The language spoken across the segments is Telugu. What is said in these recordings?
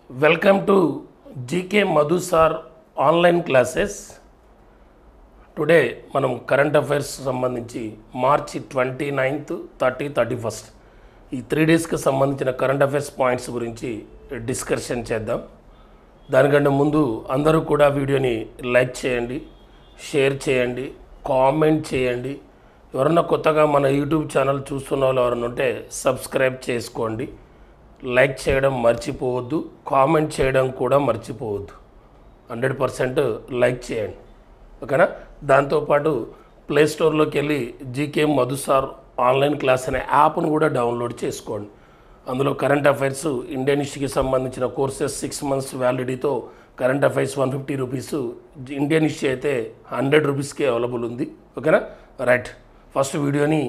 Welcome to GK Madhu Sir online classes. Today, మనం కరెంట్ అఫైర్స్ సంబంధించి మార్చి 29th, 30, 31st ఈ 3 డేస్కి సంబంధించిన కరెంట్ అఫైర్స్ పాయింట్స్ గురించి డిస్కషన్ చేద్దాం. దానికంటే ముందు అందరూ కూడా వీడియోని లైక్ చేయండి, షేర్ చేయండి, కామెంట్ చేయండి. ఎవరన్నా కొత్తగా మన యూట్యూబ్ ఛానల్ చూస్తున్న వాళ్ళు ఎవరైనా ఉంటే సబ్స్క్రైబ్ చేసుకోండి. లైక్ చేయడం మర్చిపోవద్దు, కామెంట్ చేయడం కూడా మర్చిపోవద్దు. 100% లైక్ చేయండి, ఓకేనా? దాంతోపాటు ప్లేస్టోర్లోకి వెళ్ళి GK Madhu sir online class అనే యాప్ను కూడా డౌన్లోడ్ చేసుకోండి. అందులో కరెంట్ అఫైర్స్ ఇండియన్ హిస్టరీకి సంబంధించిన కోర్సెస్ 6 months వ్యాలిడిటీతో current affairs 150 rupees, Indian history అయితే 100 రూపీస్కి అవైలబుల్ ఉంది, ఓకేనా? రైట్, ఫస్ట్ వీడియోని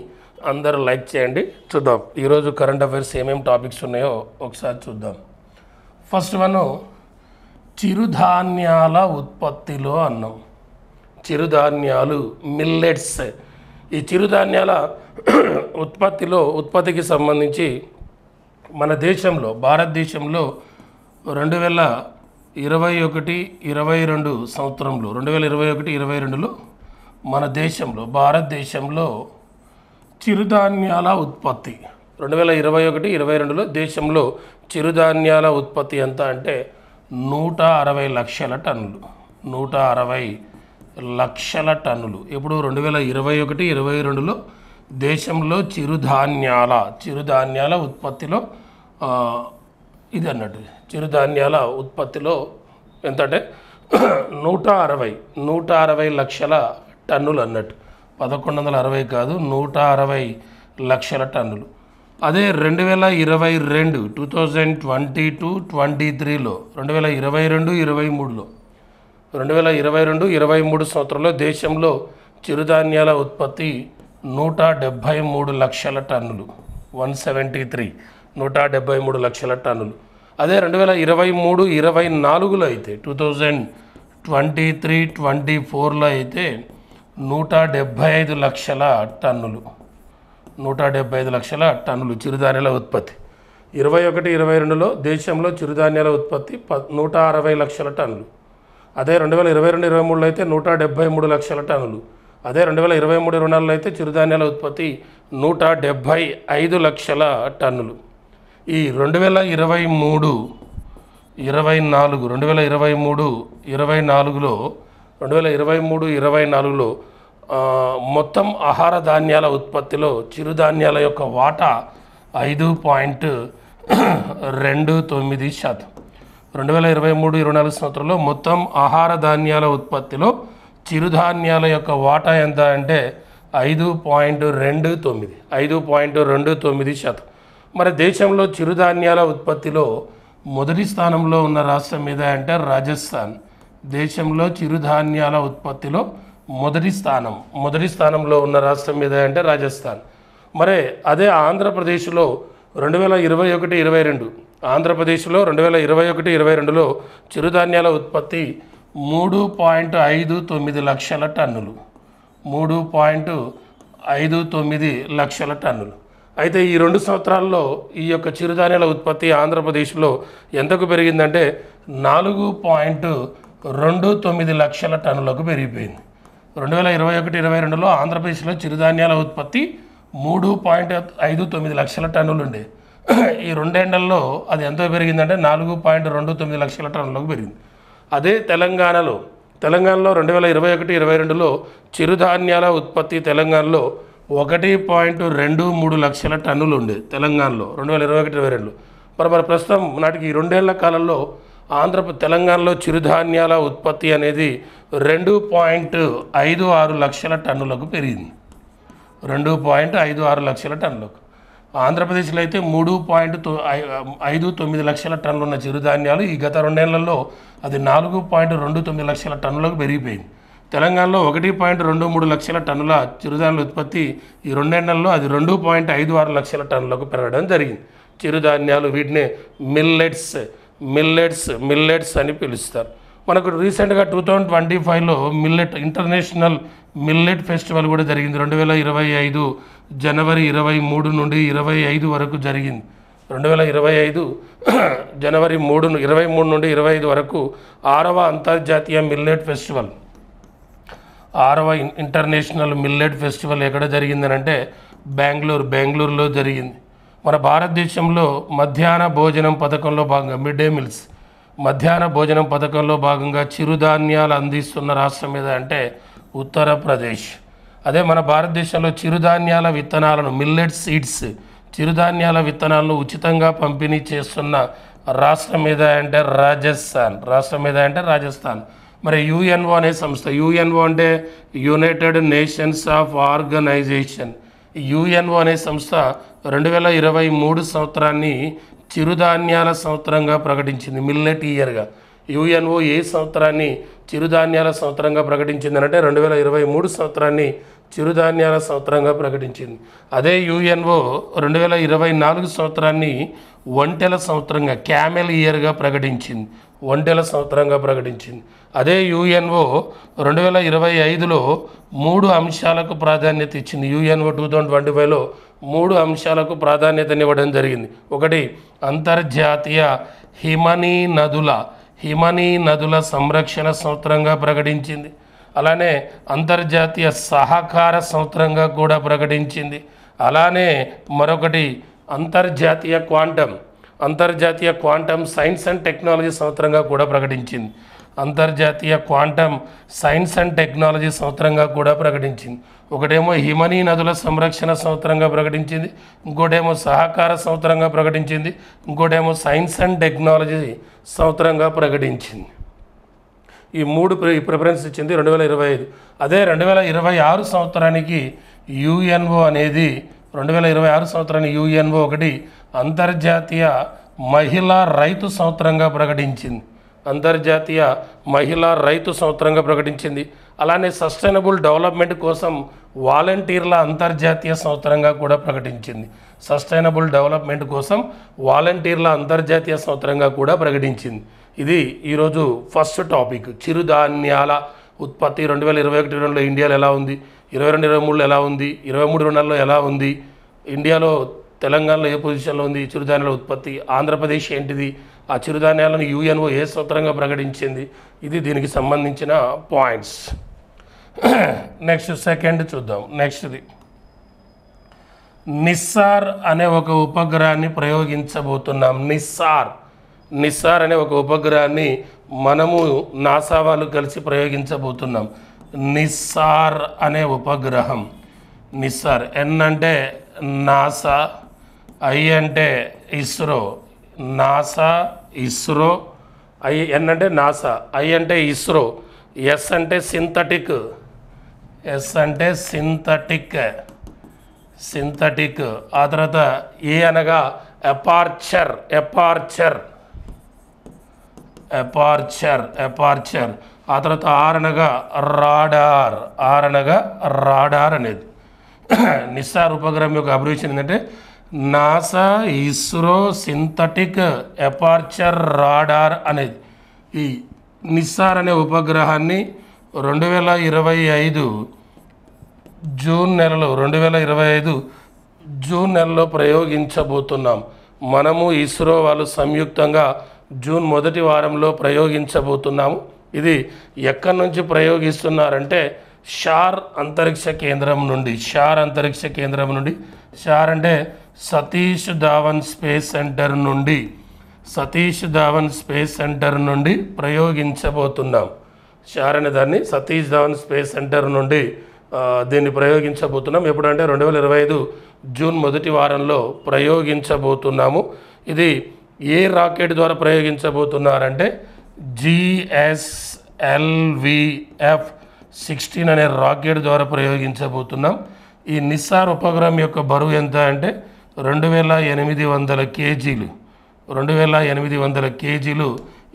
అందరూ లైక్ చేయండి. చూద్దాం ఈరోజు కరెంట్ అఫైర్స్ ఏమేమి టాపిక్స్ ఉన్నాయో ఒకసారి చూద్దాం. ఫస్ట్ వన్, చిరుధాన్యాల ఉత్పత్తిలో అన్నాం. చిరుధాన్యాలు, మిల్లెట్స్. ఈ చిరుధాన్యాల ఉత్పత్తికి సంబంధించి మన దేశంలో, భారతదేశంలో 2021-22 సంవత్సరంలో 2021-22లో మన దేశంలో, భారతదేశంలో చిరుధాన్యాల ఉత్పత్తి 2021-22లో దేశంలో చిరుధాన్యాల ఉత్పత్తి ఎంత అంటే 160 లక్షల టన్నులు. 160 లక్షల టన్నులు. ఇప్పుడు 2021-22లో దేశంలో చిరుధాన్యాల ఉత్పత్తిలో ఇది అన్నట్టు, చిరుధాన్యాల ఉత్పత్తిలో ఎంత అంటే 160 లక్షల టన్నులు అన్నట్టు. 1160 కాదు, 160 లక్షల టన్నులు. అదే 2022-23లో 2022-23 సంవత్సరంలో దేశంలో చిరుధాన్యాల ఉత్పత్తి 173 లక్షల టన్నులు. 173 లక్షల టన్నులు. అదే 2023-24లో అయితే 2023-24లో అయితే 175 లక్షల టన్నులు. 175 లక్షల టన్నులు చిరుధాన్యాల ఉత్పత్తి. 21-22లో దేశంలో చిరుధాన్యాల ఉత్పత్తి 160 లక్షల టన్నులు. అదే 2022-23లో అయితే 173 లక్షల టన్నులు. అదే 2023-24లో అయితే చిరుధాన్యాల ఉత్పత్తి 175 లక్షల టన్నులు. ఈ 2023-24లో మొత్తం ఆహార ధాన్యాల ఉత్పత్తిలో చిరుధాన్యాల యొక్క వాటా 5.29%. 2023-24 సంవత్సరంలో మొత్తం ఆహార ధాన్యాల ఉత్పత్తిలో చిరుధాన్యాల యొక్క వాటా ఎంత అంటే 5.29%. మరి దేశంలో చిరుధాన్యాల ఉత్పత్తిలో మొదటి స్థానంలో ఉన్న రాష్ట్రం మీద అంటే రాజస్థాన్. దేశంలో చిరుధాన్యాల ఉత్పత్తిలో మొదటి స్థానంలో ఉన్న రాష్ట్రం మీద అంటే రాజస్థాన్. మరి అదే ఆంధ్రప్రదేశ్లో 2021-22 ఆంధ్రప్రదేశ్లో 2021-22లో చిరుధాన్యాల ఉత్పత్తి 3.59 లక్షల టన్నులు. 3.59 లక్షల టన్నులు. అయితే ఈ 2 సంవత్సరాల్లో ఈ యొక్క చిరుధాన్యాల ఉత్పత్తి ఆంధ్రప్రదేశ్లో ఎంతకు పెరిగిందంటే 4.29 లక్షల టన్నులకు పెరిగిపోయింది. 2021-22లో ఆంధ్రప్రదేశ్లో చిరుధాన్యాల ఉత్పత్తి 3.59 లక్షల టన్నులు ఉండే. ఈ 2 ఏళ్లలో అది ఎంతో పెరిగిందంటే 4.29 లక్షల టన్నులకు పెరిగింది. అదే తెలంగాణలో 2021-22లో చిరుధాన్యాల ఉత్పత్తి తెలంగాణలో 1.23 లక్షల టన్నులు ఉండే తెలంగాణలో 2021-22లో. మరి ప్రస్తుతం నాటికి ఈ 2 ఏళ్ల కాలంలో తెలంగాణలో చిరుధాన్యాల ఉత్పత్తి అనేది 2.56 లక్షల టన్నులకు పెరిగింది. 2.56 లక్షల టన్నులకు. ఆంధ్రప్రదేశ్లో అయితే 3.59 లక్షల టన్నులు ఉన్న చిరుధాన్యాలు ఈ గత 2 ఏళ్లలో అది 4.29 లక్షల టన్నులకు పెరిగిపోయింది. తెలంగాణలో 1.23 లక్షల టన్నుల చిరుధాన్యాల ఉత్పత్తి ఈ 2 ఏళ్లలో అది 2.56 లక్షల టన్నులకు పెరగడం జరిగింది. చిరుధాన్యాలు, వీటిని మిల్లెట్స్ అని పిలుస్తారు. మనకు రీసెంట్గా 2025లో ఇంటర్నేషనల్ మిల్లెట్ ఫెస్టివల్ కూడా జరిగింది. 2025 జనవరి 23 నుండి 25 వరకు జరిగింది. 2025 జనవరి 23 నుండి 25 వరకు 6వ అంతర్జాతీయ మిల్లెట్ ఫెస్టివల్, 6వ ఇంటర్నేషనల్ మిల్లెట్ ఫెస్టివల్ ఎక్కడ జరిగిందనంటే బెంగళూరులో జరిగింది. మన భారతదేశంలో మధ్యాహ్న భోజనం పథకంలో భాగంగా మిడ్ డే మీల్స్ మధ్యాహ్న భోజనం పథకంలో భాగంగా చిరుధాన్యాలు అందిస్తున్న రాష్ట్రం మీద అంటే ఉత్తరప్రదేశ్. అదే మన భారతదేశంలో చిరుధాన్యాల విత్తనాలను మిల్లెట్ సీడ్స్ చిరుధాన్యాల విత్తనాలను ఉచితంగా పంపిణీ చేస్తున్న రాష్ట్రం మీద అంటే రాజస్థాన్. మరి యుఎన్ఓ అనే సంస్థ, యుఎన్ఓ అంటే united nations of organisation. UNO అనే సంస్థ 2023 సంవత్సరాన్ని చిరుధాన్యాల సంవత్సరంగా ప్రకటించింది, మిల్లెట్ ఇయర్గా. యుఎన్ఓ ఏ సంవత్సరాన్ని చిరుధాన్యాల సంవత్సరంగా ప్రకటించింది అంటే 2023 సంవత్సరాన్ని చిరుధాన్యాల సంవత్సరంగా ప్రకటించింది. అదే యుఎన్ఓ 2024 సంవత్సరాన్ని ఒంటెల సంవత్సరంగా క్యామెల్ ఇయర్గా ప్రకటించింది, ఒంటెల సంవత్సరంగా ప్రకటించింది. అదే యుఎన్ఓ 2025లో 3 అంశాలకు ప్రాధాన్యత ఇచ్చింది. యుఎన్ఓ 2025లో 3 అంశాలకు ప్రాధాన్యతనివ్వడం జరిగింది. ఒకటి, అంతర్జాతీయ హిమనీ నదుల సంరక్షణ సంవత్సరంగా ప్రకటించింది. అలానే అంతర్జాతీయ సహకార సంవత్సరంగా కూడా ప్రకటించింది. అలానే మరొకటి అంతర్జాతీయ క్వాంటమ్ సైన్స్ అండ్ టెక్నాలజీ సంవత్సరంగా కూడా ప్రకటించింది. అంతర్జాతీయ క్వాంటమ్ సైన్స్ అండ్ టెక్నాలజీ సంవత్సరంగా కూడా ప్రకటించింది. ఒకటేమో హిమనీ నదుల సంరక్షణ సంవత్సరంగా ప్రకటించింది, ఇంకోటేమో సహకార సంవత్సరంగా ప్రకటించింది, ఇంకోటేమో సైన్స్ అండ్ టెక్నాలజీ సంవత్సరంగా ప్రకటించింది. ఈ 3 ప్రిఫరెన్స్ ఇచ్చింది 2025. అదే 2026 సంవత్సరానికి యుఎన్ఓ అనేది 2026 సంవత్సరానికి యుఎన్ఓ ఒకటి అంతర్జాతీయ మహిళా రైతు సంవత్సరంగా ప్రకటించింది. అంతర్జాతీయ మహిళా రైతు సంవత్సరంగా ప్రకటించింది. అలానే సస్టైనబుల్ డెవలప్మెంట్ కోసం వాలంటీర్ల అంతర్జాతీయ సంవత్సరంగా కూడా ప్రకటించింది. సస్టైనబుల్ డెవలప్మెంట్ కోసం వాలంటీర్ల అంతర్జాతీయ సంవత్సరంగా కూడా ప్రకటించింది. ఇది ఈరోజు ఫస్ట్ టాపిక్. చిరుధాన్యాల ఉత్పత్తి 2021-22లో ఇండియాలో ఎలా ఉంది, 22-23లో ఎలా ఉంది, 23-24లో ఎలా ఉంది, ఇండియాలో తెలంగాణలో ఏ పొజిషన్లో ఉంది చిరుధాన్యాల ఉత్పత్తి, ఆంధ్రప్రదేశ్ ఏంటిది, ఆ చిరుధాన్యాలను యుఎన్ఓ ఏ సంవత్సరంగా ప్రకటించింది, ఇది దీనికి సంబంధించిన పాయింట్స్. నెక్స్ట్ సెకండ్ చూద్దాం. నెక్స్ట్ది నిస్సార్ అనే ఒక ఉపగ్రహాన్ని ప్రయోగించబోతున్నాం. నిస్సార్ అనే ఒక ఉపగ్రహాన్ని మనము నాసా వాళ్ళు కలిసి ప్రయోగించబోతున్నాం. నిస్సార్ అనే ఉపగ్రహం. నిస్సార్, ఎన్ అంటే నాసా, ఐ అంటే ఇస్రో, నాసా ఇస్రో, ఎన్ అంటే నాసా, ఐ అంటే ఇస్రో, ఎస్ అంటే సింథటిక్, ఆ తర్వాత ఏ అనగా ఎపార్చర్, ఆ తర్వాత ఆర్ అనగా రాడార్ అనేది. నిస్సార్ ఉపగ్రహం యొక్క అబ్రివేషన్ ఏంటంటే నాసా ఇస్రో సింథటిక్ ఎపార్చర్ రాడార్ అనేది. ఈ నిస్సార్ అనే ఉపగ్రహాన్ని 2025 జూన్ నెలలో ప్రయోగించబోతున్నాం. మనము ఇస్రో వాళ్ళు సంయుక్తంగా జూన్ మొదటి వారంలో ప్రయోగించబోతున్నాము. ఇది ఎక్కడి నుంచి ప్రయోగిస్తున్నారంటే షార్ అంతరిక్ష కేంద్రం నుండి. షార్ అంటే సతీష్ ధావన్ స్పేస్ సెంటర్ నుండి ప్రయోగించబోతున్నాం. షార్ అనే దాన్ని సతీష్ ధావన్ స్పేస్ సెంటర్ నుండి దీన్ని ప్రయోగించబోతున్నాం. ఎప్పుడంటే 2025 జూన్ మొదటి వారంలో ప్రయోగించబోతున్నాము. ఇది ఏ రాకెట్ ద్వారా ప్రయోగించబోతున్నారంటే GSLV-F-16 అనే రాకెట్ ద్వారా ప్రయోగించబోతున్నాం. ఈ నిస్సార్ ఉపగ్రహం యొక్క బరువు ఎంత అంటే 2800 కేజీలు. 2800 కేజీలు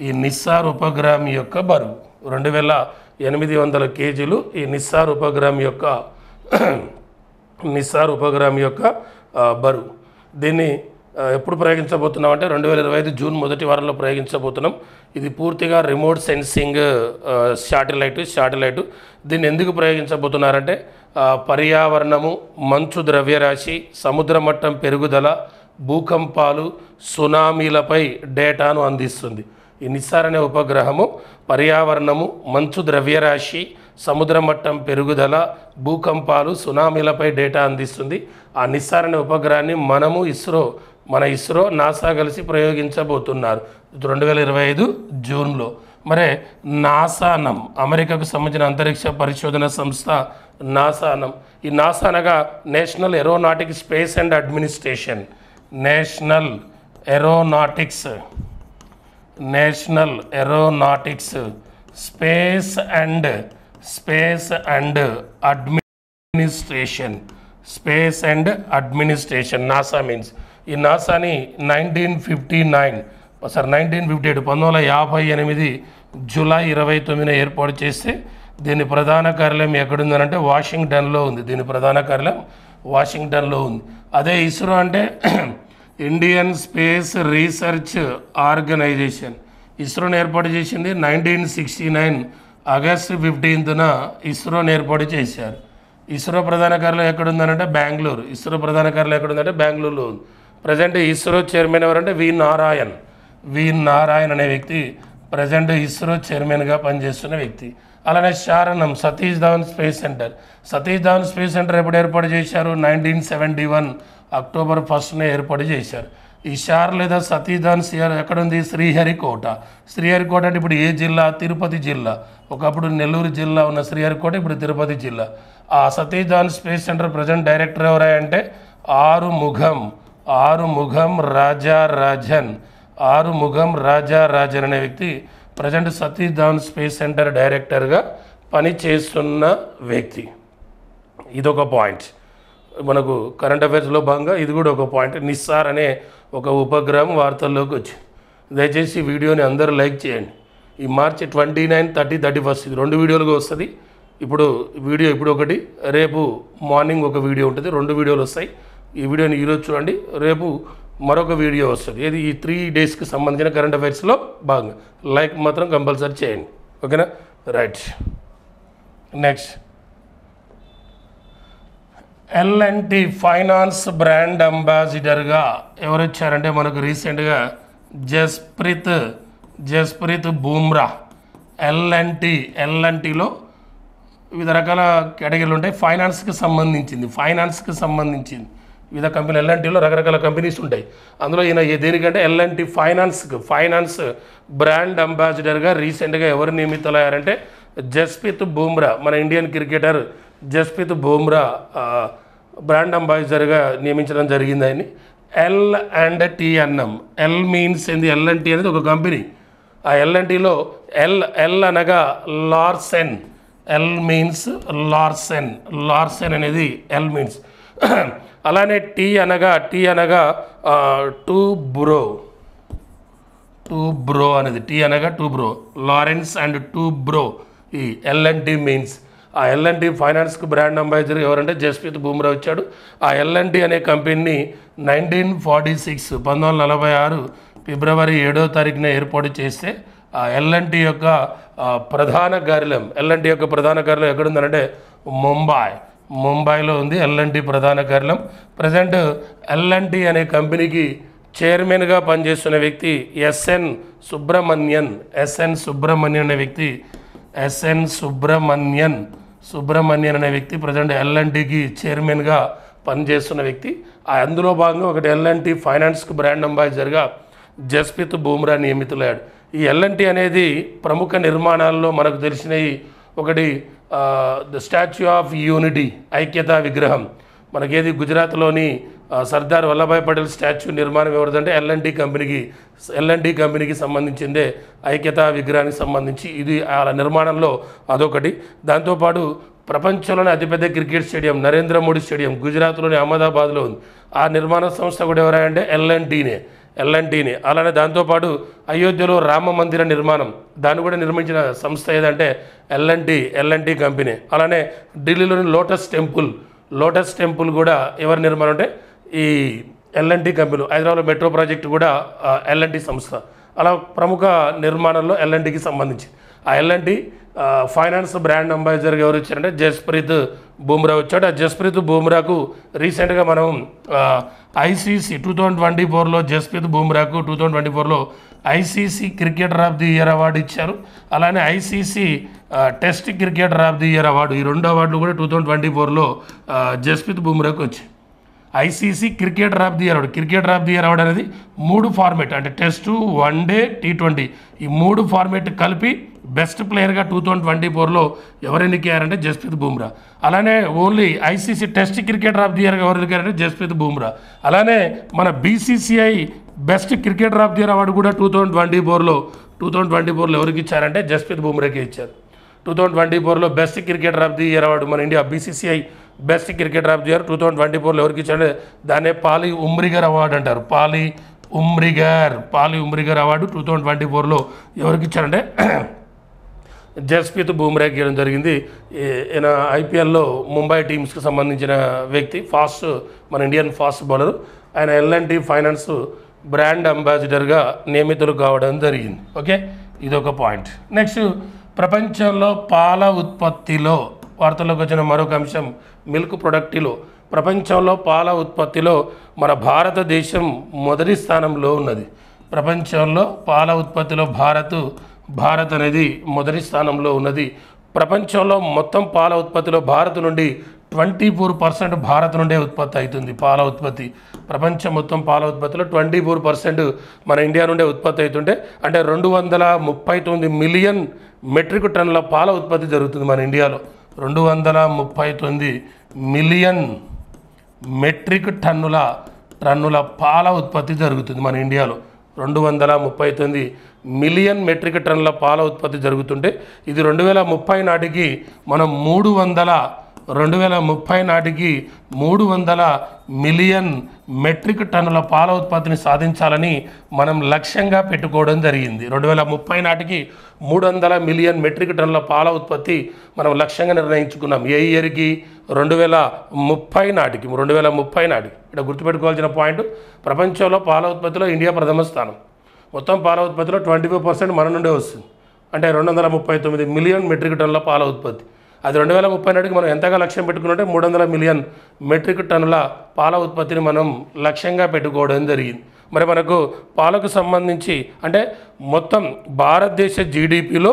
ఈ నిస్సార్ ఉపగ్రహం యొక్క బరువు. 2800 కేజీలు ఈ నిస్సార్ ఉపగ్రహం యొక్క బరువు. దీన్ని ఎప్పుడు ప్రయోగించబోతున్నాం అంటే 2025 జూన్ మొదటి వారంలో ప్రయోగించబోతున్నాం. ఇది పూర్తిగా రిమోట్ సెన్సింగ్ శాటిలైట్. దీన్ని ఎందుకు ప్రయోగించబోతున్నారంటే పర్యావరణము, మంచు ద్రవ్యరాశి, సముద్ర మట్టం పెరుగుదల, భూకంపాలు, సునామీలపై డేటాను అందిస్తుంది. ఈ నిస్సార్ అనే ఉపగ్రహము పర్యావరణము, మంచు ద్రవ్యరాశి, సముద్ర మట్టం పెరుగుదల, భూకంపాలు, సునామీలపై డేటా అందిస్తుంది. ఆ నిస్సార్ అనే ఉపగ్రహాన్ని మన ఇస్రో నాసా కలిసి ప్రయోగించబోతున్నారు 2025 జూన్లో. మరే నాసానం అమెరికాకు సంబంధించిన అంతరిక్ష పరిశోధన సంస్థ నాసానం. ఈ నాసా అనగా national aeronautic space and administration. National aeronautics space and administration NASA means. ఈ నాసాని 1958 జూలై 29న ఏర్పాటు చేస్తే దీని ప్రధాన కార్యాలయం ఎక్కడుందనంటే వాషింగ్టన్లో ఉంది. అదే ఇస్రో అంటే ఇండియన్ స్పేస్ రీసెర్చ్ ఆర్గనైజేషన్. ఇస్రోని ఏర్పాటు చేసింది 1969 ఆగస్టు 15న ఇస్రోని ఏర్పాటు చేశారు. ఇస్రో ప్రధాన కార్యాలయం ఎక్కడుందనంటే బెంగళూరులో ఉంది. ప్రజెంట్ ఇస్రో చైర్మన్ ఎవరంటే వి నారాయణ్ అనే వ్యక్తి ప్రజెంట్ ఇస్రో చైర్మన్గా పనిచేస్తున్న వ్యక్తి. అలానే శారణం సతీష్ ధావన్ స్పేస్ సెంటర్ ఎప్పుడు ఏర్పాటు చేశారు? 1971 అక్టోబర్ 1న ఏర్పాటు చేశారు. ఈ షార్ లేదా సతీష్ ధావన్ ఎక్కడుంది? శ్రీహరికోట అంటే ఇప్పుడు ఏ జిల్లా? తిరుపతి జిల్లా. ఒకప్పుడు నెల్లూరు జిల్లా ఉన్న శ్రీహరికోట ఇప్పుడు తిరుపతి జిల్లా. ఆ Satish Dhawan space centre present director ఎవరంటే ఆరుముఖం రాజారాజన్ అనే వ్యక్తి present Satish Dhawan space centre డైరెక్టర్గా పనిచేస్తున్న వ్యక్తి. ఇదొక పాయింట్. మనకు కరెంట్ అఫైర్స్లో భాగంగా ఇది కూడా ఒక పాయింట్. నిస్సార్ అనే ఒక ఉపగ్రహం వార్తల్లోకి వచ్చింది. దయచేసి వీడియోని అందరూ లైక్ చేయండి. ఈ మార్చి 29, 30, 31 ఇది 2 వీడియోలుగా వస్తుంది. ఇప్పుడు ఒకటి, రేపు మార్నింగ్ ఒక వీడియో ఉంటుంది. 2 వీడియోలు వస్తాయి. ఈ వీడియోని ఈరోజు చూడండి, రేపు మరొక వీడియో వస్తుంది. ఇది ఈ 3 డేస్కి సంబంధించిన కరెంట్ అఫైర్స్లో భాగంగా. లైక్ మాత్రం కంపల్సరీ చేయండి. ఓకేనా? Right. Next, L&T finance brand అంబాసిడర్గా ఎవరు వచ్చారంటే మనకు రీసెంట్గా జస్ప్రీత్ బూమ్రా. L&Tలో వివిధ రకాల కేటగిరీలు ఉంటాయి. ఫైనాన్స్కి సంబంధించింది వివిధ కంపెనీ. L&Tలో రకరకాల కంపెనీస్ ఉంటాయి. అందులో ఈయన దేనికంటే L&T ఫైనాన్స్ బ్రాండ్ అంబాసిడర్గా రీసెంట్గా ఎవరు నియమితులయ్యారంటే జస్ప్రీత్ బూమ్రా. మన Indian cricketer Jasprit Bumrah brand అంబాసిడర్గా నియమించడం జరిగింది ఆయన్ని. L&T అన్నాం. L మీన్స్ ఏంది? L&T అనేది ఒక కంపెనీ. ఆ L&Tలో L అనగా లార్సెన్. L మీన్స్ లార్సెన్ అనేది L మీన్స్. అలానే T అనగా టు బ్రో అనేది to bro. Lawrence and to bro ఈ L&T మీన్స్. ఆ L&T ఫైనాన్స్కి బ్రాండ్ అంబాసిడర్ ఎవరంటే జస్ప్రీత్ బూమ్రా వచ్చాడు. ఆ L&T అనే కంపెనీని 1946 ఫిబ్రవరి 7వ తారీఖున ఏర్పాటు చేస్తే ఆ L&T యొక్క ప్రధాన కార్యాలయం ఎక్కడుందంటే ముంబైలో ఉంది L&T ప్రధాన కార్యాలయం. ప్రజెంట్ L&T అనే కంపెనీకి చైర్మన్గా పనిచేస్తున్న వ్యక్తి ఎస్ఎన్ సుబ్రమణ్యన్ అనే వ్యక్తి. సుబ్రమణ్యన్ అనే వ్యక్తి ప్రజెంట్ L&Tకి చైర్మన్గా పనిచేస్తున్న వ్యక్తి. అందులో భాగంగా ఒకటి L&T ఫైనాన్స్కి బ్రాండ్ అంబాసిడర్గా జస్ప్రీత్ బూమ్రా నియమితులయ్యాడు. ఈ L&T అనేది ప్రముఖ నిర్మాణాల్లో మనకు తెలిసినవి. ఒకటి ద స్టాచ్యూ ఆఫ్ యూనిటీ, ఐక్యతా విగ్రహం. మనకేది గుజరాత్లోని సర్దార్ వల్లభాయ్ పటేల్ స్టాచ్యూ నిర్మాణం ఎవరిదంటే L&T కంపెనీకి సంబంధించిందే. ఐక్యతా విగ్రహానికి సంబంధించి ఇది ఆ నిర్మాణంలో అదొకటి. దాంతోపాటు ప్రపంచంలోనే అతిపెద్ద cricket stadium Narendra Modi stadium గుజరాత్లోని అహ్మదాబాద్లో ఉంది. ఆ నిర్మాణ సంస్థ కూడా ఎవరంటే L&Tనే. అలానే దాంతోపాటు అయోధ్యలో రామ మందిర నిర్మాణం దాన్ని కూడా నిర్మించిన సంస్థ ఏదంటే L&T కంపెనీ. అలానే ఢిల్లీలోని లోటస్ టెంపుల్ కూడా ఎవరి నిర్మాణం అంటే ఈ L&T కంపెనీ. హైదరాబాద్లో మెట్రో ప్రాజెక్టు కూడా L&T సంస్థ. అలా ప్రముఖ నిర్మాణంలో L&Tకి సంబంధించి. ఆ ఎల్ఎన్టీ ఫైనాన్స్ బ్రాండ్ అంబాసిడర్గా ఎవరు ఇచ్చారంటే జస్ప్రీత్ బుమ్రా వచ్చాడు. ఆ జస్ప్రీత్ బుమ్రాకు రీసెంట్గా మనం ఐసీసీ 2024లో జస్ప్రీత్ బుమ్రాకు 2024లో ICC cricketer of the year award ఇచ్చారు. అలానే ICC test cricketer of the year award, ఈ 2 అవార్డులు కూడా 2024లో జస్ప్రీత్ బుమ్రాకు వచ్చాయి. ICC cricketer of the year award, cricketer of the year award అనేది 3 ఫార్మేట్, అంటే టెస్టు, వన్డే, T20 ఈ 3 ఫార్మేట్ కలిపి బెస్ట్ ప్లేయర్గా 2024లో ఎవరు ఎన్నికయ్యారంటే జస్ప్రీత్ బుమ్రా. అలానే only ICC test cricketer of the ఇయర్గా ఎవరు ఎన్నికయ్యారంటే జస్ప్రీత్ బుమ్రా. అలానే మన BCCI best cricketer of the year award కూడా 2024లో ఎవరికి ఇచ్చారంటే జస్ప్రీత్ బుమ్రాకి ఇచ్చారు. 2024లో best cricketer of the year award మన India BCCI best cricketer of the year 2024లో ఎవరికి ఇచ్చారంటే దాన్నే పాలి ఉమ్రిగర్ అవార్డు అంటారు. పాలి ఉమ్రిగర్ అవార్డు 2024లో ఎవరికి ఇచ్చారంటే జస్ప్రీత్ బుమ్రాకి ఇవ్వడం జరిగింది. ఈయన ఐపీఎల్లో ముంబై టీమ్స్కి సంబంధించిన వ్యక్తి, మన ఇండియన్ ఫాస్ట్ బౌలర్. ఆయన ఎల్ఎన్టీ ఫైనాన్స్ బ్రాండ్ అంబాసిడర్గా నియమితులు కావడం జరిగింది. ఓకే, ఇదొక పాయింట్. నెక్స్ట్, ప్రపంచంలో పాల ఉత్పత్తిలో వార్తల్లోకి వచ్చిన మరొక అంశం మిల్క్ ప్రొడక్టిలో. ప్రపంచంలో పాల ఉత్పత్తిలో మన భారతదేశం మొదటి స్థానంలో ఉన్నది. ప్రపంచంలో పాల ఉత్పత్తిలో భారత్ అనేది మొదటి స్థానంలో ఉన్నది. ప్రపంచంలో మొత్తం పాల ఉత్పత్తిలో భారత్ నుండి 24% భారత్ నుండే ఉత్పత్తి అవుతుంది. పాల ఉత్పత్తి ప్రపంచం మొత్తం పాల ఉత్పత్తిలో 24% మన ఇండియా నుండే ఉత్పత్తి అవుతుంటే, అంటే 239 మిలియన్ మెట్రిక్ టన్నుల పాల ఉత్పత్తి జరుగుతుంది మన ఇండియాలో. 239 మిలియన్ మెట్రిక్ టన్నుల పాల ఉత్పత్తి జరుగుతుంది మన ఇండియాలో. 239 మిలియన్ మెట్రిక్ టన్నుల పాల ఉత్పత్తి జరుగుతుంటే, ఇది 2030 నాటికి మనం 300 మిలియన్ మెట్రిక్ టన్నుల పాల ఉత్పత్తిని సాధించాలని మనం లక్ష్యంగా పెట్టుకోవడం జరిగింది. 2030 నాటికి 300 మిలియన్ మెట్రిక్ టన్నుల పాల ఉత్పత్తి మనం లక్ష్యంగా నిర్ణయించుకున్నాం. ఏ ఇయర్కి? 2030 నాటికి. ఇక్కడ గుర్తుపెట్టుకోవాల్సిన పాయింట్, ప్రపంచంలో పాల ఉత్పత్తిలో ఇండియా ప్రథమ స్థానం. మొత్తం పాల ఉత్పత్తిలో 25% మన నుండే వస్తుంది, అంటే 239 మిలియన్ మెట్రిక్ టన్నుల పాల ఉత్పత్తి. అది 2030 నాటికి మనం ఎంతగా లక్ష్యం పెట్టుకున్నట్టే 300 మిలియన్ మెట్రిక్ టన్నుల పాల ఉత్పత్తిని మనం లక్ష్యంగా పెట్టుకోవడం జరిగింది. మరి మనకు పాలకు సంబంధించి అంటే మొత్తం భారతదేశ జీడిపిలో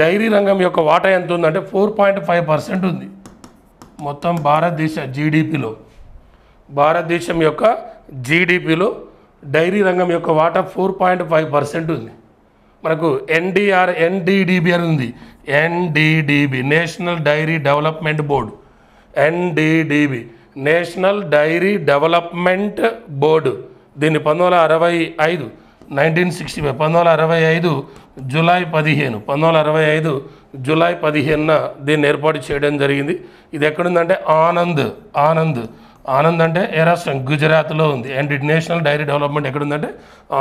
డైరీ రంగం యొక్క వాటా ఎంత ఉందంటే 4.5% ఉంది. మొత్తం భారతదేశం యొక్క జీడిపిలో డైరీ రంగం యొక్క వాటా 4.5% ఉంది. మనకు ఎన్డీడీబీ అని ఉంది. NDDB national dairy development board. NDDB national dairy development board. దీన్ని 1965 జూలై 15న దీన్ని ఏర్పాటు చేయడం జరిగింది. ఇది ఎక్కడుందంటే ఆనంద్ అంటే ఏ రాష్ట్రం? గుజరాత్లో ఉంది. అండ్ నేషనల్ డైరీ డెవలప్మెంట్ ఎక్కడుందంటే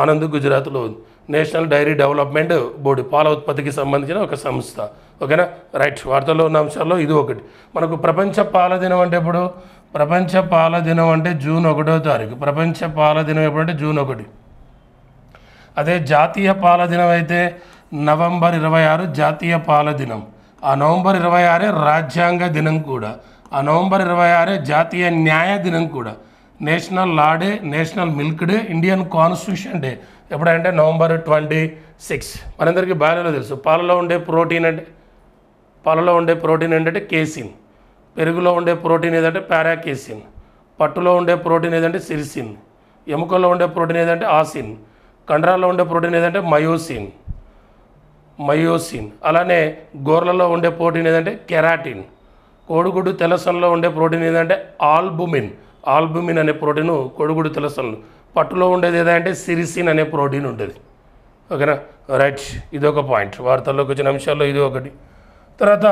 ఆనంద్, గుజరాత్లో ఉంది. నేషనల్ డైరీ డెవలప్మెంట్ బోర్డు పాల ఉత్పత్తికి సంబంధించిన ఒక సంస్థ. ఓకేనా, రైట్. వార్తల్లో ఉన్న అంశాల్లో ఇది ఒకటి. మనకు ప్రపంచ పాల దినం అంటే ఎప్పుడు? ప్రపంచ పాల దినం అంటే జూన్ 1వ తారీఖు. ప్రపంచ పాల దినం ఎప్పుడంటే జూన్ 1. అదే జాతీయ పాల దినం అయితే నవంబర్ 26 జాతీయ పాల దినం. ఆ నవంబర్ 26 రాజ్యాంగ దినం కూడా. ఆ నవంబర్ 26 జాతీయ న్యాయ దినం కూడా. National law day, national milk day, Indian constitution day ఎప్పుడంటే నవంబర్ 26. మనందరికీ బాగా తెలుసు పాలలో ఉండే ప్రోటీన్ ఏంటంటే కేసిన్. పెరుగులో ఉండే ప్రోటీన్ ఏదంటే పారాకేసిన్. పట్టులో ఉండే ప్రోటీన్ ఏదంటే సిరిసిన్. ఎముకల్లో ఉండే ప్రోటీన్ ఏదంటే ఆసిన్. కండరాల్లో ఉండే ప్రోటీన్ ఏదంటే మయోసిన్. అలానే గోర్లలో ఉండే ప్రోటీన్ ఏదంటే కెరాటిన్. కోడిగుడ్డు తెలసంలో ఉండే ప్రోటీన్ ఏదంటే ఆల్బుమిన్ అనే ప్రోటీన్ కోడిగుడ్డు తెలసంలో. పట్టులో ఉండేది ఏదంటే సిరిసిన్ అనే ప్రోటీన్ ఉంటుంది. ఓకేనా, రైట్. ఇదొక పాయింట్. వార్తల్లోకి వచ్చిన అంశాల్లో ఇది ఒకటి. తర్వాత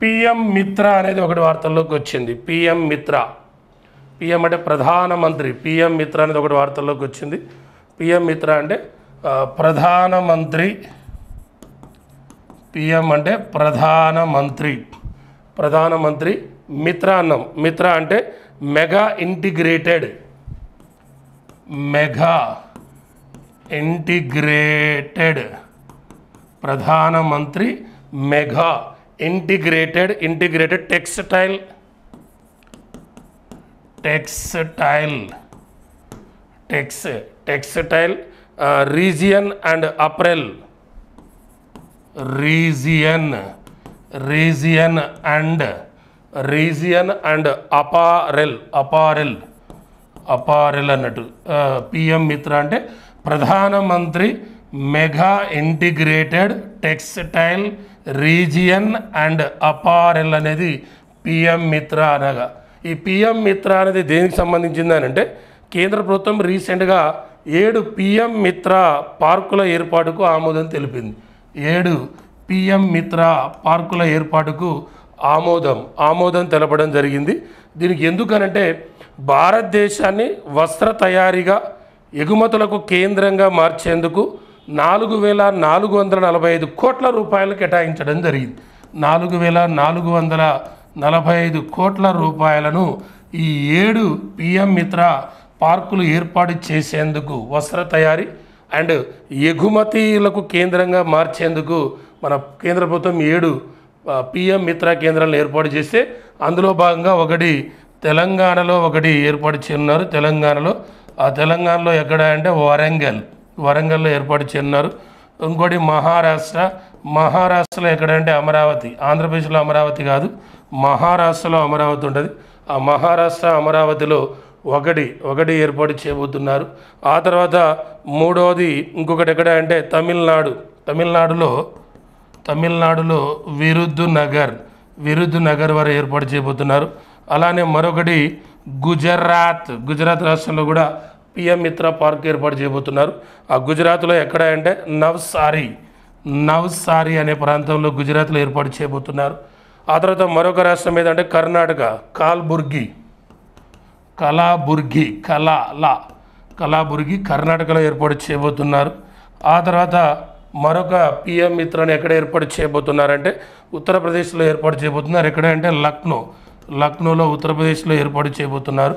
పిఎం మిత్ర అనేది ఒకటి వార్తల్లోకి వచ్చింది. పిఎం అంటే ప్రధానమంత్రి. పిఎం మిత్ర అనేది ఒకటి వార్తల్లోకి వచ్చింది. పిఎం మిత్ర అంటే ప్రధానమంత్రి. పిఎం అంటే ప్రధానమంత్రి మిత్ర అన్నం. మిత్ర అంటే మెగా ఇంటిగ్రేటెడ్ ప్రధానమంత్రి mega integrated textile region and apparel region and apparel అన్నట్టు పిఎం మిత్ర అంటే ప్రధానమంత్రి mega integrated textile region and apparel అనేది పిఎం మిత్ర అనగా ఈ పిఎం మిత్ర అనేది దేనికి సంబంధించింది అని అంటే కేంద్ర ప్రభుత్వం రీసెంట్గా 7 పిఎం మిత్ర పార్కుల ఏర్పాటుకు ఆమోదం తెలిపింది. 7 పిఎం మిత్ర పార్కుల ఏర్పాటుకు ఆమోదం తెలపడం జరిగింది. దీనికి ఎందుకనంటే భారతదేశాన్ని వస్త్ర తయారీగా ఎగుమతులకు కేంద్రంగా మార్చేందుకు 4,445 కోట్ల రూపాయలు కేటాయించడం జరిగింది. 4,445 కోట్ల రూపాయలను ఈ 7 పిఎం మిత్ర పార్కులు ఏర్పాటు చేసేందుకు వస్త్ర తయారీ అండ్ ఎగుమతులకు కేంద్రంగా మార్చేందుకు మన కేంద్ర ప్రభుత్వం 7 పిఎం మిత్ర కేంద్రాలను ఏర్పాటు చేస్తే అందులో భాగంగా ఒకటి తెలంగాణలో ఏర్పాటు చేయనున్నారు. తెలంగాణలో ఎక్కడ అంటే వరంగల్లో ఏర్పాటు చేయనున్నారు. ఇంకోటి మహారాష్ట్రలో ఎక్కడంటే అమరావతి. ఆంధ్రప్రదేశ్లో అమరావతి కాదు, మహారాష్ట్రలో అమరావతి ఉంటుంది. ఆ మహారాష్ట్ర అమరావతిలో ఒకటి ఏర్పాటు చేయబోతున్నారు. ఆ తర్వాత మూడవది ఇంకొకటి ఎక్కడ అంటే తమిళనాడులో విరుద్ధ్ నగర్ వారు ఏర్పాటు చేయబోతున్నారు. అలానే మరొకటి గుజరాత్ రాష్ట్రంలో కూడా పిఎం మిత్ర పార్క్ ఏర్పాటు చేయబోతున్నారు. ఆ గుజరాత్లో ఎక్కడ అంటే నవ్సారి అనే ప్రాంతంలో గుజరాత్లో ఏర్పాటు చేయబోతున్నారు. ఆ తర్వాత మరొక రాష్ట్రం ఏదంటే కర్ణాటక కలాబుర్గి కర్ణాటకలో ఏర్పాటు చేయబోతున్నారు. ఆ తర్వాత మరొక పిఎం మిత్రని ఎక్కడ ఏర్పాటు చేయబోతున్నారంటే ఉత్తరప్రదేశ్లో ఏర్పాటు చేయబోతున్నారు. ఎక్కడ అంటే లక్నోలో ఉత్తరప్రదేశ్లో ఏర్పాటు చేయబోతున్నారు.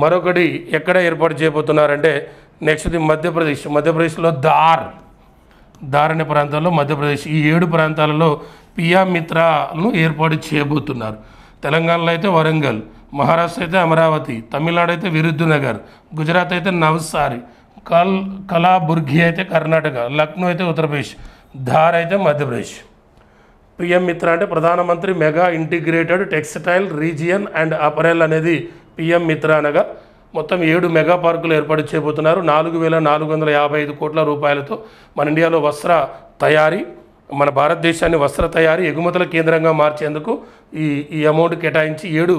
మరొకటి ఎక్కడ ఏర్పాటు చేయబోతున్నారంటే నెక్స్ట్ది మధ్యప్రదేశ్లో దార్ అనే ప్రాంతంలో మధ్యప్రదేశ్. ఈ 7 ప్రాంతాలలో పిఎం మిత్రను ఏర్పాటు చేయబోతున్నారు. తెలంగాణలో అయితే వరంగల్, మహారాష్ట్ర అయితే అమరావతి, తమిళనాడు అయితే విరుద్ధ్ నగర్, గుజరాత్ అయితే నవ్సారి, కలాబుర్గి అయితే కర్ణాటక, లక్నో అయితే ఉత్తరప్రదేశ్, ధార్ అయితే మధ్యప్రదేశ్. పిఎం మిత్ర అంటే ప్రధానమంత్రి mega integrated textile region and apparel అనేది పిఎం మిత్ర అనగా మొత్తం 7 మెగా పార్కులు ఏర్పాటు చేయబోతున్నారు. 4,455 కోట్ల రూపాయలతో మన ఇండియాలో మన భారతదేశాన్ని వస్త్ర తయారీ ఎగుమతుల కేంద్రంగా మార్చేందుకు ఈ అమౌంట్ కేటాయించి 7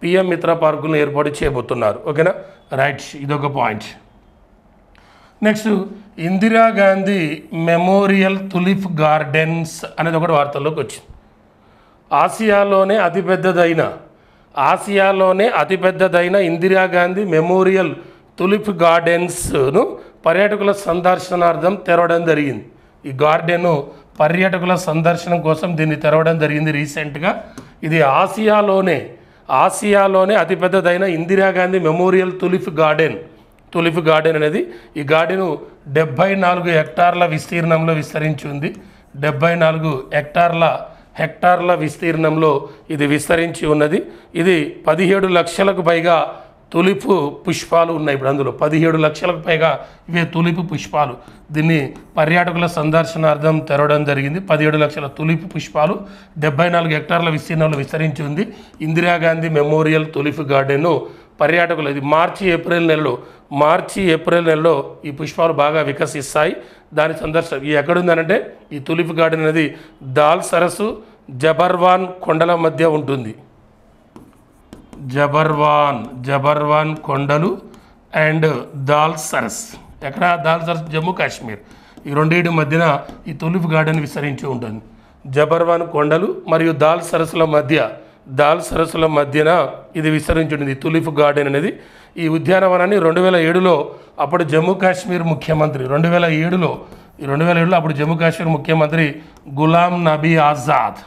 పిఎం మిత్ర పార్కులను ఏర్పాటు చేయబోతున్నారు. ఓకేనా, రైట్, ఇదొక point. Next Indira Gandhi memorial tulip gardens అనేది ఒకటి వార్తల్లోకి వచ్చింది. ఆసియాలోనే అతిపెద్దదైన ఇందిరాగాంధీ మెమోరియల్ తులిప్ గార్డెన్స్ను పర్యాటకుల సందర్శనార్థం తెరవడం జరిగింది. ఈ గార్డెన్ పర్యాటకుల సందర్శనం కోసం దీన్ని తెరవడం జరిగింది రీసెంట్గా. ఇది ఆసియాలోనే అతిపెద్దదైన ఇందిరాగాంధీ మెమోరియల్ తులిప్ గార్డెన్ అనేది ఈ గార్డెను 74 హెక్టార్ల విస్తీర్ణంలో విస్తరించి ఉంది. 74 హెక్టార్ల విస్తీర్ణంలో ఇది విస్తరించి ఉన్నది. ఇది 17 లక్షలకు పైగా తులిపు పుష్పాలు ఉన్నాయి. ఇప్పుడు అందులో 17 లక్షలకు పైగా ఇవే తులిపు పుష్పాలు. దీన్ని పర్యాటకుల సందర్శనార్థం తెరవడం జరిగింది. 17 లక్షల తులిపు పుష్పాలు 74 హెక్టార్ల విస్తీర్ణంలో విస్తరించి ఉంది. ఇందిరాగాంధీ మెమోరియల్ తులిప్ గార్డెన్ పర్యాటకులు ఇది మార్చి ఏప్రిల్ నెలలో ఈ పుష్పాలు బాగా వికసిస్తాయి. దాని సందర్శన ఎక్కడుందనంటే ఈ తులిప్ గార్డెన్ అనేది దాల్ సరస్సు జబర్వాన్ కొండల మధ్య ఉంటుంది. జబర్వాన్ కొండలు అండ్ దాల్ సరస్. ఎక్కడ దాల్ సరస్? జమ్మూ కాశ్మీర్. ఈ రెండింటి మధ్యన ఈ తులిప్ గార్డెన్ విస్తరించి ఉంటుంది. జబర్వాన్ కొండలు మరియు దాల్ సరస్సుల మధ్యన ఇది విస్తరించి ఉంటుంది తులిప్ గార్డెన్ అనేది. ఈ ఉద్యానవనాన్ని 2007లో అప్పుడు జమ్మూ కాశ్మీర్ ముఖ్యమంత్రి 2007లో అప్పుడు జమ్మూ కాశ్మీర్ ముఖ్యమంత్రి గులాం నబీ ఆజాద్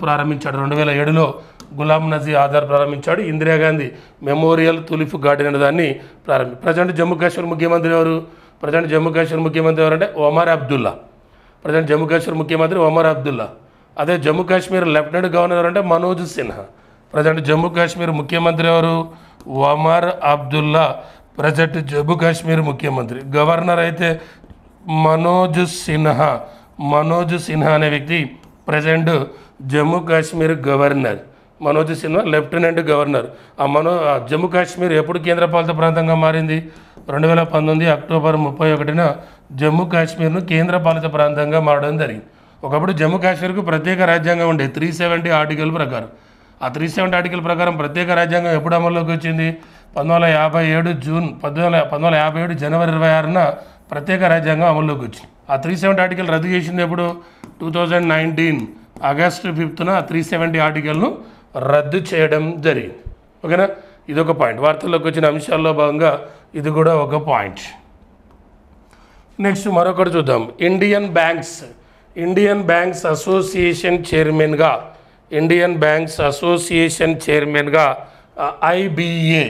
ప్రారంభించాడు. 2007లో గులాం నబీ ఆజాద్ ప్రారంభించాడు. ఇందిరాగాంధీ మెమోరియల్ తులిప్ గార్డెన్ అనే దాన్ని ప్రజెంట్ జమ్మూ కాశ్మీర్ ముఖ్యమంత్రి ఎవరు అంటే ఒమర్ అబ్దుల్లా. ప్రజెంట్ జమ్మూ కాశ్మీర్ ముఖ్యమంత్రి ఒమర్ అబ్దుల్లా. అదే జమ్మూ కాశ్మీర్ లెఫ్టినెంట్ గవర్నర్ అంటే మనోజ్ సిన్హా. ప్రజెంట్ జమ్మూ కాశ్మీర్ ముఖ్యమంత్రి ఎవరు? ఒమర్ అబ్దుల్లా. ప్రజెంట్ జమ్మూ కాశ్మీర్ ముఖ్యమంత్రి. గవర్నర్ అయితే మనోజ్ సిన్హా. మనోజ్ సిన్హా అనే వ్యక్తి present Jammu Kashmir governor. Manoj Sinha lieutenant governor. Jammu Kashmir ఎప్పుడు కేంద్రపాలిత ప్రాంతంగా మారింది? 2019 అక్టోబర్ 31న జమ్మూ కాశ్మీర్ను కేంద్రపాలిత ప్రాంతంగా మారడం జరిగింది. ఒకప్పుడు జమ్మూ కాశ్మీర్కు ప్రత్యేక రాజ్యాంగం ఉండే 370 ఆర్టికల్ ప్రకారం. ఆ 370 ఆర్టికల్ ప్రకారం ప్రత్యేక రాజ్యాంగం ఎప్పుడు అమల్లోకి వచ్చింది? 1957 జనవరి 26న ప్రత్యేక రాజ్యాంగం అమల్లోకి వచ్చింది. ఆ 370 ఆర్టికల్ రద్దు చేసింది ఎప్పుడు? 2019 ఆగస్టు 5న 370 ఆర్టికల్ను రద్దు చేయడం జరిగింది. ఓకేనా? ఇదొక పాయింట్. వార్తల్లోకి వచ్చిన అంశాల్లో భాగంగా ఇది కూడా ఒక పాయింట్. నెక్స్ట్ మరొకటి చూద్దాం. ఇండియన్ బ్యాంక్స్ అసోసియేషన్ చైర్మన్గా ఐబిఏ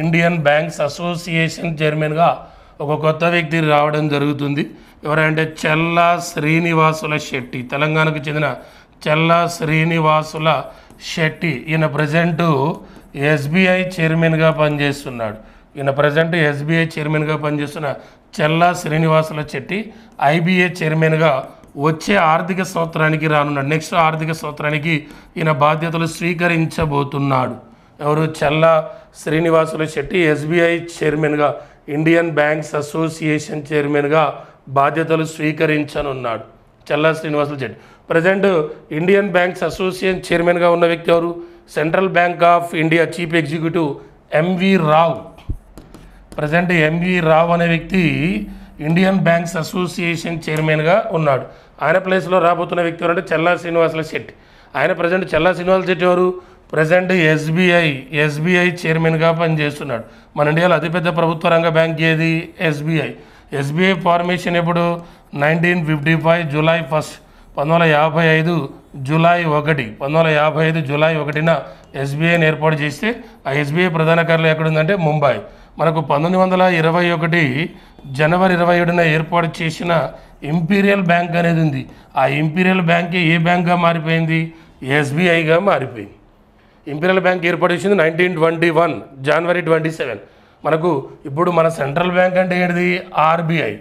ఇండియన్ బ్యాంక్స్ అసోసియేషన్ చైర్మన్గా ఒక కొత్త వ్యక్తి రావడం జరుగుతుంది. ఎవరంటే చెల్లా శ్రీనివాసుల శెట్టి. తెలంగాణకు చెందిన చెల్లా శ్రీనివాసుల శెట్టి. ఈయన ప్రజెంటు ఎస్బీఐ చైర్మన్గా పనిచేస్తున్నాడు. చెల్లా శ్రీనివాసుల శెట్టి ఐబీఏ చైర్మన్గా వచ్చే ఆర్థిక సంవత్సరానికి రానున్నాడు. నెక్స్ట్ ఆర్థిక సంవత్సరానికి ఈయన బాధ్యతలు స్వీకరించబోతున్నాడు. ఎవరు? చెల్లా శ్రీనివాసుల శెట్టి ఎస్బీఐ చైర్మన్గా, ఇండియన్ బ్యాంక్స్ అసోసియేషన్ చైర్మన్గా బాధ్యతలు స్వీకరించనున్నాడు Challa Srinivasulu Setty. Present Indian banks association చైర్మన్గా ఉన్న వ్యక్తి ఎవరు? Central bank of India chief executive MV Rao. Present MV Rao అనే వ్యక్తి ఇండియన్ బ్యాంక్స్ అసోసియేషన్ చైర్మన్గా ఉన్నాడు. ఆయన ప్లేస్లో రాబోతున్న వ్యక్తి ఎవరంటే చెల్లా శ్రీనివాసుల శెట్టి. ఆయన ప్రజెంట్ చెల్లా శ్రీనివాసుల శెట్టి ఎవరు? ప్రజెంట్ ఎస్బీఐ చైర్మన్గా పనిచేస్తున్నాడు. మన ఇండియాలో అతిపెద్ద ప్రభుత్వ రంగ బ్యాంక్ ఏది? ఎస్బీఐ ఫార్మేషన్ ఎప్పుడు? 1955 జూలై 1. 1955 జూలై 1న ఎస్బీఐని ఏర్పాటు చేస్తే ఆ ఎస్బీఐ ప్రధాన కార్యాలయం ఎక్కడుందంటే ముంబై. మనకు 1921 జనవరి 27న ఏర్పాటు చేసిన ఇంపీరియల్ బ్యాంక్ అనేది ఉంది. ఆ ఇంపీరియల్ బ్యాంకే ఏ బ్యాంక్గా మారిపోయింది? ఎస్బీఐగా మారిపోయింది. ఇంపీరియల్ బ్యాంక్ ఏర్పాటు చేసింది 1921 జనవరి 27. మనకు ఇప్పుడు మన సెంట్రల్ బ్యాంక్ అంటే ఏంటిది? ఆర్బీఐ.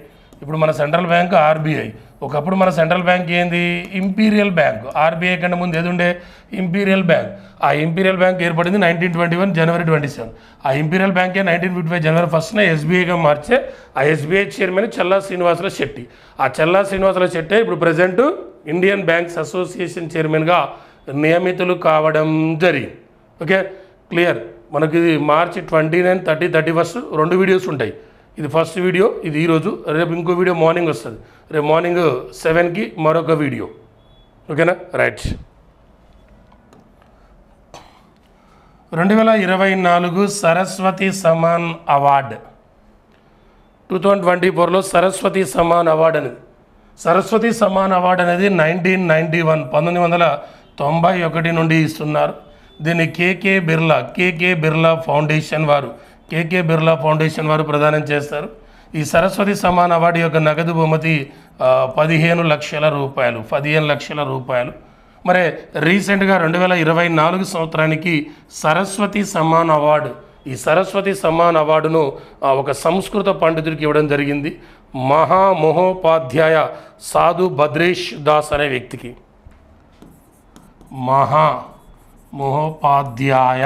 ఇప్పుడు మన సెంట్రల్ బ్యాంక్ ఆర్బీఐ. ఒకప్పుడు మన సెంట్రల్ బ్యాంక్ ఏంది? Imperial bank. ఆర్బీఐ కంటే ముందు ఏది ఉండే? Imperial bank. ఆ ఇంపీరియల్ బ్యాంక్ ఏర్పడింది 1921 జనవరి 27. ఆ ఇంపీరియల్ బ్యాంకే 1955 జనవరి 1న ఎస్బీఐగా మార్చే ఆ ఎస్బీఐ చైర్మన్ చెల్లా శ్రీనివాసుల శెట్టి. ఆ చెల్లా శ్రీనివాసుల శెట్టి ఇప్పుడు ప్రజెంట్ ఇండియన్ బ్యాంక్స్ అసోసియేషన్ చైర్మన్గా నియమితులు కావడం జరిగింది. Okay, clear. మనకి ఇది మార్చి 29, 30, 31 2 వీడియోస్ ఉంటాయి. ఇది ఫస్ట్ వీడియో, ఇది ఈరోజు. రేపు ఇంకో వీడియో మార్నింగ్ వస్తుంది. రేపు మార్నింగ్ 7కి మరొక వీడియో. ఓకేనా? రైట్. 2024 సరస్వతి సమాన్ అవార్డు. 2024లో సరస్వతి సమాన్ అవార్డు అనేది 1991 నుండి ఇస్తున్నారు. దీన్ని కేకే బిర్లా ఫౌండేషన్ వారు ప్రదానం చేస్తారు. ఈ సరస్వతి సమాన్ అవార్డు యొక్క నగదు బహుమతి 15 లక్షల రూపాయలు. మరి రీసెంట్గా 2024 సంవత్సరానికి సరస్వతి సమాన్ అవార్డు, ఈ సరస్వతి సమాన్ అవార్డును ఒక సంస్కృత పండితుడికి ఇవ్వడం జరిగింది. మహామహోపాధ్యాయ సాధు భద్రేష్ దాస్ అనే వ్యక్తికి. మహామహోపాధ్యాయ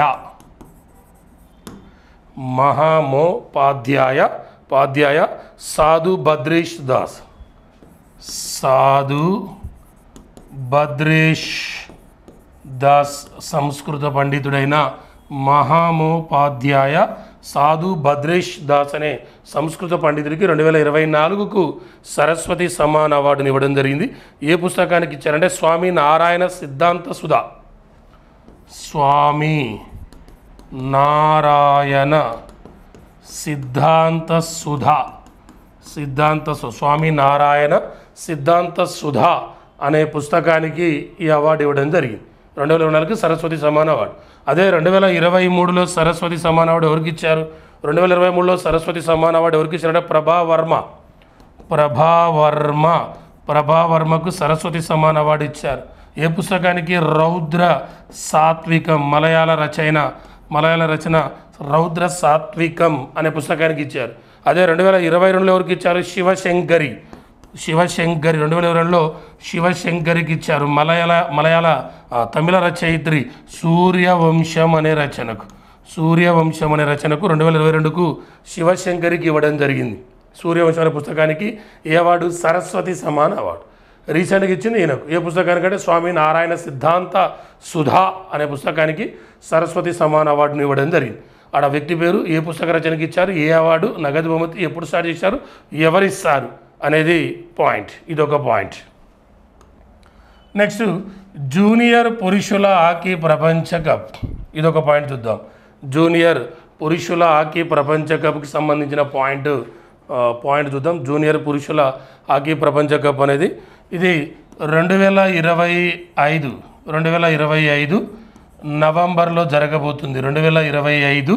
సాధు భద్రేష్ దాస్ సంస్కృత పండితుడైన మహామహోపాధ్యాయ సాధు భద్రేష్ దాస్ అనే సంస్కృత పండితుడికి 2024కు సరస్వతి సమాన్ అవార్డుని ఇవ్వడం జరిగింది. ఏ పుస్తకానికి ఇచ్చారంటే స్వామి నారాయణ సిద్ధాంత సుధా. స్వామి నారాయణ సిద్ధాంత సుధా అనే పుస్తకానికి ఈ అవార్డు ఇవ్వడం జరిగింది. 2024కి సరస్వతి సమాన్ అవార్డు. అదే 2023లో సరస్వతి సమాన్ అవార్డు ఎవరికి ఇచ్చారు? 2023లో సరస్వతి సమాన్ అవార్డు ఎవరికి ఇచ్చారంటే ప్రభా ప్రభావర్మకు సరస్వతి సమ్మాన్ అవార్డు ఇచ్చారు. ఏ పుస్తకానికి? రౌద్ర సాత్వికం, మలయాళ రచన రౌద్ర సాత్వికం అనే పుస్తకానికి ఇచ్చారు. అదే 2022లో ఎవరికి ఇచ్చారు? శివశంకరి 2022లో శివశంకరికి ఇచ్చారు. మలయాళ తమిళ రచయిత్రి సూర్యవంశం అనే రచనకు 2022కు శివశంకరికి ఇవ్వడం జరిగింది. సూర్యవంశం అనే పుస్తకానికి ఏ అవార్డు? సరస్వతి సమ్మాన్ అవార్డు. రీసెంట్గా ఇచ్చింది ఈయనకు. ఏ పుస్తకానికంటే స్వామి నారాయణ సిద్ధాంత సుధా అనే పుస్తకానికి సరస్వతి సమ్మాన్ అవార్డును ఇవ్వడం జరిగింది. ఆడ వ్యక్తి పేరు, ఏ పుస్తక రచనకి ఇచ్చారు, ఏ అవార్డు, నగదు బహుమతి ఎప్పుడు స్టార్ట్ చేశారు, ఎవరిస్తారు అనేది పాయింట్. ఇదొక పాయింట్. నెక్స్ట్ జూనియర్ పురుషుల హాకీ ప్రపంచ కప్. ఇదొక పాయింట్ చూద్దాం. జూనియర్ పురుషుల హాకీ ప్రపంచ కప్కి సంబంధించిన పాయింట్ చూద్దాం. జూనియర్ పురుషుల హాకీ ప్రపంచ కప్ అనేది ఇది 2025 నవంబర్లో జరగబోతుంది. 2025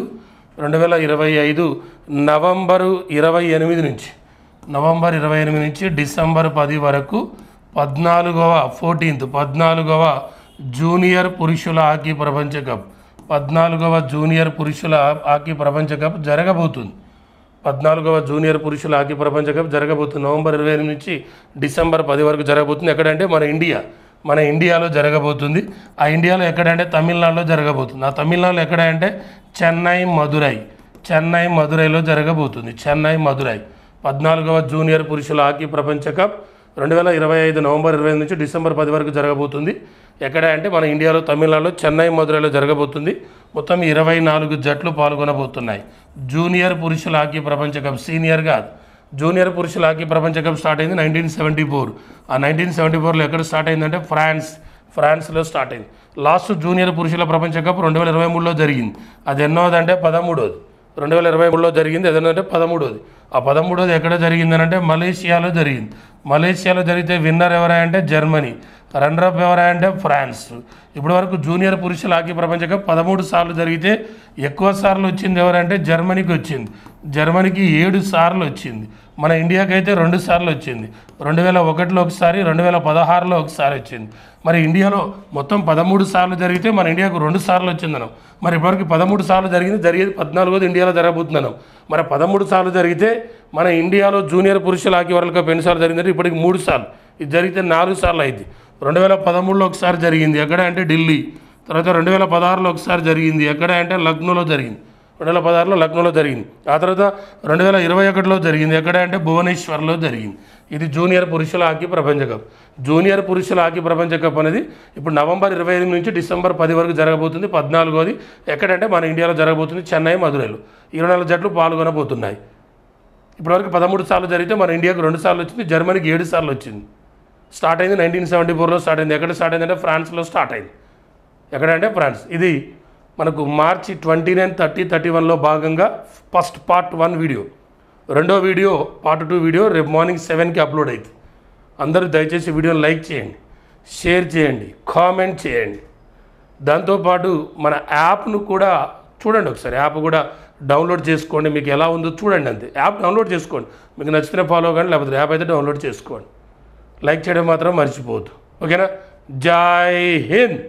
నవంబర్ 28 నుంచి డిసెంబర్ 10 వరకు 14వ జూనియర్ పురుషుల హాకీ ప్రపంచ కప్ 14వ జూనియర్ పురుషుల హాకీ ప్రపంచ కప్ జరగబోతుంది. 14వ జూనియర్ పురుషుల హాకీ ప్రపంచ కప్ జరగబోతుంది. నవంబర్ 28 నుంచి డిసెంబర్ 10 వరకు జరగబోతుంది. ఎక్కడంటే మన ఇండియాలో జరగబోతుంది. ఆ ఇండియాలో ఎక్కడంటే తమిళనాడులో జరగబోతుంది. ఆ తమిళనాడులో ఎక్కడంటే చెన్నై మదురైలో జరగబోతుంది. 14వ జూనియర్ పురుషుల హాకీ ప్రపంచ కప్ 2025 నవంబర్ 25 నుంచి డిసెంబర్ 10 వరకు జరగబోతుంది. ఎక్కడ అంటే మన ఇండియాలో తమిళనాడులో చెన్నై మదురైలో జరగబోతుంది. మొత్తం 24 జట్లు పాల్గొనబోతున్నాయి. జూనియర్ పురుషుల హాకీ ప్రపంచ కప్, సీనియర్ కాదు. జూనియర్ పురుషుల హాకీ ప్రపంచ కప్ స్టార్ట్ అయింది 1974. ఆ 1974లో ఎక్కడ స్టార్ట్ అయిందంటే ఫ్రాన్స్లో స్టార్ట్ అయింది. లాస్ట్ జూనియర్ పురుషుల ప్రపంచ కప్ 2023లో జరిగింది. అది ఎన్నోదంటే 13వది. 2023లో జరిగింది. ఏదంటే 13వది. ఆ 13వది ఎక్కడ జరిగిందనంటే మలేషియాలో జరిగింది. మలేషియాలో జరిగితే విన్నర్ ఎవరంటే జర్మనీ, రన్నరప్ ఎవరంటే ఫ్రాన్స్. ఇప్పటి వరకు జూనియర్ పురుషుల హాకీ ప్రపంచ కప్ 13 సార్లు జరిగితే ఎక్కువ సార్లు వచ్చింది ఎవరంటే జర్మనీకి వచ్చింది. జర్మనీకి 7 సార్లు వచ్చింది. మన ఇండియాకి అయితే 2 సార్లు వచ్చింది. 2001లో ఒకసారి, 2016లో ఒకసారి వచ్చింది. మరి ఇండియాలో మొత్తం 13 సార్లు జరిగితే మన ఇండియాకు 2 సార్లు వచ్చిందనం. మరి ఇప్పటివరకు 13 సార్లు జరిగింది. జరిగేది 14వది ఇండియాలో జరగబోతుందనం. మరి 13 సార్లు జరిగితే మన ఇండియాలో జూనియర్ పురుషుల హాకీ వరల్డ్ కప్ ఎన్నిసార్లు జరిగిందంటే ఇప్పటికి 3 సార్లు. ఇది జరిగితే 4 సార్లు అయింది. 2013లో ఒకసారి జరిగింది. ఎక్కడ అంటే ఢిల్లీ. తర్వాత 2016లో ఒకసారి జరిగింది. ఎక్కడ అంటే లక్నోలో జరిగింది. 2016లో లక్నోలో జరిగింది. ఆ తర్వాత 2021లో జరిగింది. ఎక్కడ అంటే భువనేశ్వర్లో జరిగింది. ఇది జూనియర్ పురుషుల హాకీ ప్రపంచ కప్. జూనియర్ పురుషుల హాకీ ప్రపంచ కప్ అనేది ఇప్పుడు నవంబర్ 28 నుంచి డిసెంబర్ 10 వరకు జరగబోతుంది. 14వది ఎక్కడంటే మన ఇండియాలో జరగబోతుంది చెన్నై మదురైలో. 24 జట్లు పాల్గొనబోతున్నాయి. ఇప్పటివరకు 13 సార్లు జరిగితే మన ఇండియాకు 2 సార్లు వచ్చింది. జర్మనీకి 7 సార్లు వచ్చింది. స్టార్ట్ అయింది 1974లో స్టార్ట్ అయింది. ఎక్కడ స్టార్ట్ అయిందంటే ఫ్రాన్స్లో స్టార్ట్ అయింది. ఎక్కడంటే ఫ్రాన్స్. ఇది మనకు మార్చి 29, 30, 31లో భాగంగా ఫస్ట్ పార్ట్ 1 వీడియో. రెండో వీడియో పార్ట్ 2 వీడియో రేపు మార్నింగ్ 7కి అప్లోడ్ అవుతుంది. అందరూ దయచేసి వీడియోని లైక్ చేయండి, షేర్ చేయండి, కామెంట్ చేయండి. దాంతోపాటు మన యాప్ను కూడా చూడండి. ఒకసారి యాప్ కూడా డౌన్లోడ్ చేసుకోండి. మీకు ఎలా ఉందో చూడండి. అంతే. యాప్ డౌన్లోడ్ చేసుకోండి. మీకు నచ్చితే ఫాలో కానీ, లేకపోతే యాప్ అయితే డౌన్లోడ్ చేసుకోండి. లైక్ చేయడం మాత్రం మర్చిపోవద్దు. ఓకేనా? జై హింద్.